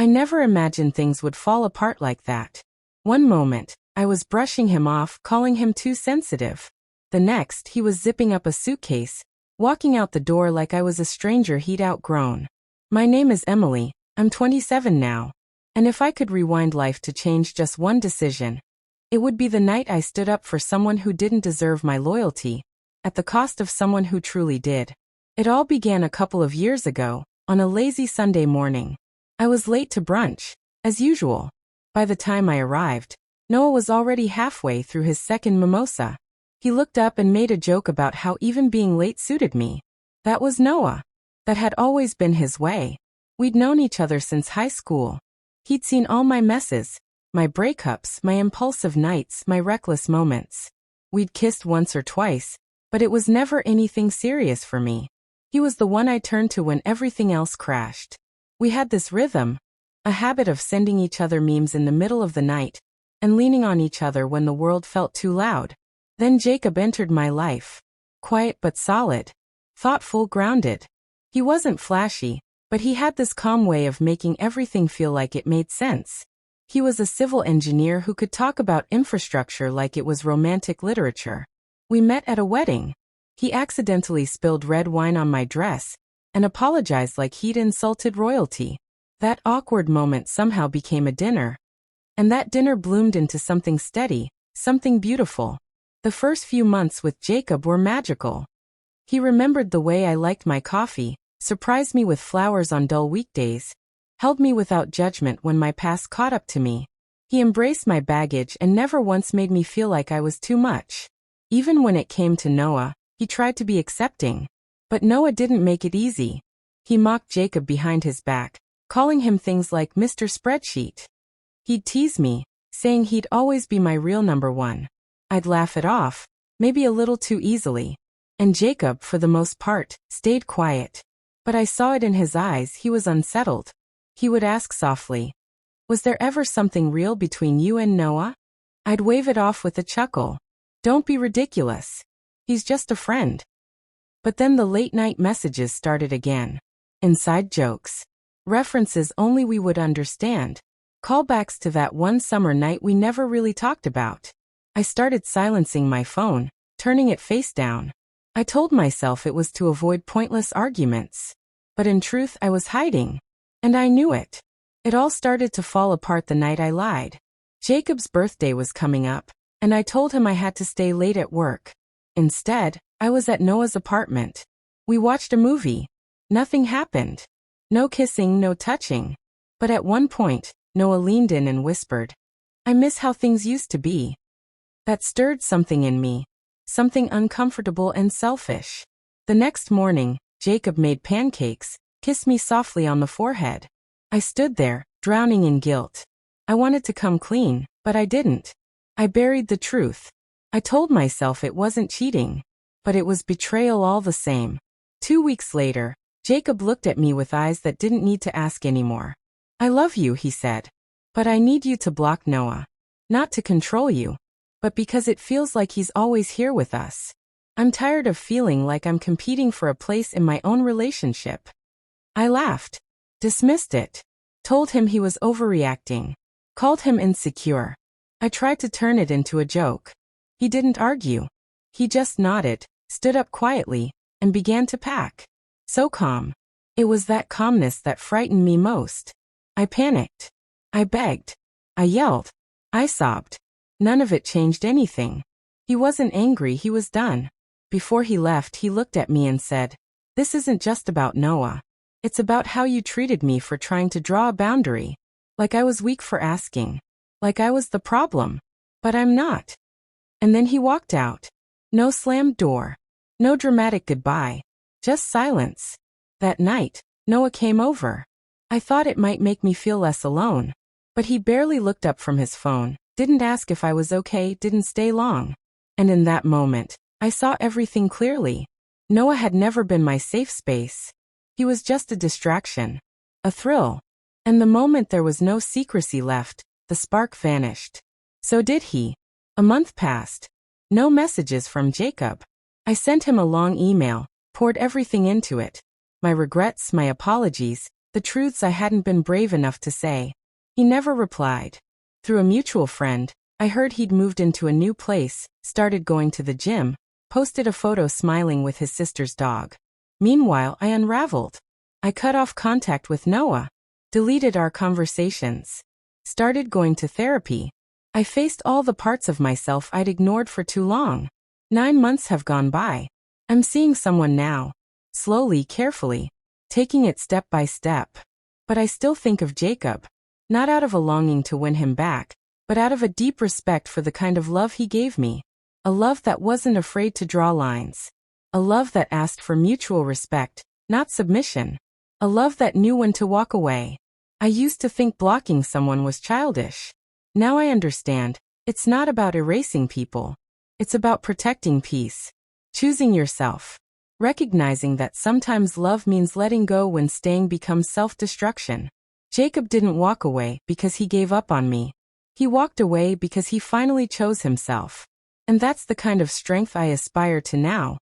never imagined things would fall apart like that. One moment, I was brushing him off, calling him too sensitive. The next, he was zipping up a suitcase, walking out the door like I was a stranger he'd outgrown. My name is Emily, I'm 27 now. And if I could rewind life to change just one decision, it would be the night I stood up for someone who didn't deserve my loyalty, at the cost of someone who truly did. It all began a couple of years ago, on a lazy Sunday morning. I was late to brunch, as usual. By the time I arrived, Noah was already halfway through his second mimosa. He looked up and made a joke about how even being late suited me. That was Noah. That had always been his way. We'd known each other since high school. He'd seen all my messes, my breakups, my impulsive nights, my reckless moments. We'd kissed once or twice, but it was never anything serious for me. He was the one I turned to when everything else crashed. We had this rhythm, a habit of sending each other memes in the middle of the night, and leaning on each other when the world felt too loud. Then Jacob entered my life. Quiet but solid. Thoughtful, grounded. He wasn't flashy, but he had this calm way of making everything feel like it made sense. He was a civil engineer who could talk about infrastructure like it was romantic literature. We met at a wedding. He accidentally spilled red wine on my dress, and apologized like he'd insulted royalty. That awkward moment somehow became a dinner. And that dinner bloomed into something steady, something beautiful. The first few months with Jacob were magical. He remembered the way I liked my coffee, surprised me with flowers on dull weekdays, held me without judgment when my past caught up to me. He embraced my baggage and never once made me feel like I was too much. Even when it came to Noah, he tried to be accepting. But Noah didn't make it easy. He mocked Jacob behind his back, calling him things like Mr. Spreadsheet. He'd tease me, saying he'd always be my real number one. I'd laugh it off, maybe a little too easily. And Jacob, for the most part, stayed quiet. But I saw it in his eyes, he was unsettled. He would ask softly, "Was there ever something real between you and Noah?" I'd wave it off with a chuckle. "Don't be ridiculous. He's just a friend." But then the late-night messages started again. Inside jokes. References only we would understand. Callbacks to that one summer night we never really talked about. I started silencing my phone, turning it face down. I told myself it was to avoid pointless arguments. But in truth I was hiding. And I knew it. It all started to fall apart the night I lied. Jacob's birthday was coming up, and I told him I had to stay late at work. Instead, I was at Noah's apartment. We watched a movie. Nothing happened. No kissing, no touching. But at one point, Noah leaned in and whispered, "I miss how things used to be." That stirred something in me. Something uncomfortable and selfish. The next morning, Jacob made pancakes, kissed me softly on the forehead. I stood there, drowning in guilt. I wanted to come clean, but I didn't. I buried the truth. I told myself it wasn't cheating. But it was betrayal all the same. 2 weeks later, Jacob looked at me with eyes that didn't need to ask anymore. "I love you," he said. "But I need you to block Noah. Not to control you, but because it feels like he's always here with us. I'm tired of feeling like I'm competing for a place in my own relationship." I laughed. Dismissed it. Told him he was overreacting. Called him insecure. I tried to turn it into a joke. He didn't argue. He just nodded, stood up quietly, and began to pack. So calm. It was that calmness that frightened me most. I panicked. I begged. I yelled. I sobbed. None of it changed anything. He wasn't angry, he was done. Before he left, he looked at me and said, "This isn't just about Noah. It's about how you treated me for trying to draw a boundary. Like I was weak for asking. Like I was the problem. But I'm not." And then he walked out. No slammed door. No dramatic goodbye. Just silence. That night, Noah came over. I thought it might make me feel less alone. But he barely looked up from his phone, didn't ask if I was okay, didn't stay long. And in that moment, I saw everything clearly. Noah had never been my safe space. He was just a distraction. A thrill. And the moment there was no secrecy left, the spark vanished. So did he. A month passed. No messages from Jacob. I sent him a long email, poured everything into it. My regrets, my apologies, the truths I hadn't been brave enough to say. He never replied. Through a mutual friend, I heard he'd moved into a new place, started going to the gym, posted a photo smiling with his sister's dog. Meanwhile, I unraveled. I cut off contact with Noah, deleted our conversations, started going to therapy. I faced all the parts of myself I'd ignored for too long. 9 months have gone by. I'm seeing someone now. Slowly, carefully, taking it step by step. But I still think of Jacob, not out of a longing to win him back, but out of a deep respect for the kind of love he gave me. A love that wasn't afraid to draw lines. A love that asked for mutual respect, not submission. A love that knew when to walk away. I used to think blocking someone was childish. Now I understand, it's not about erasing people. It's about protecting peace. Choosing yourself. Recognizing that sometimes love means letting go when staying becomes self-destruction. Jacob didn't walk away because he gave up on me. He walked away because he finally chose himself. And that's the kind of strength I aspire to now.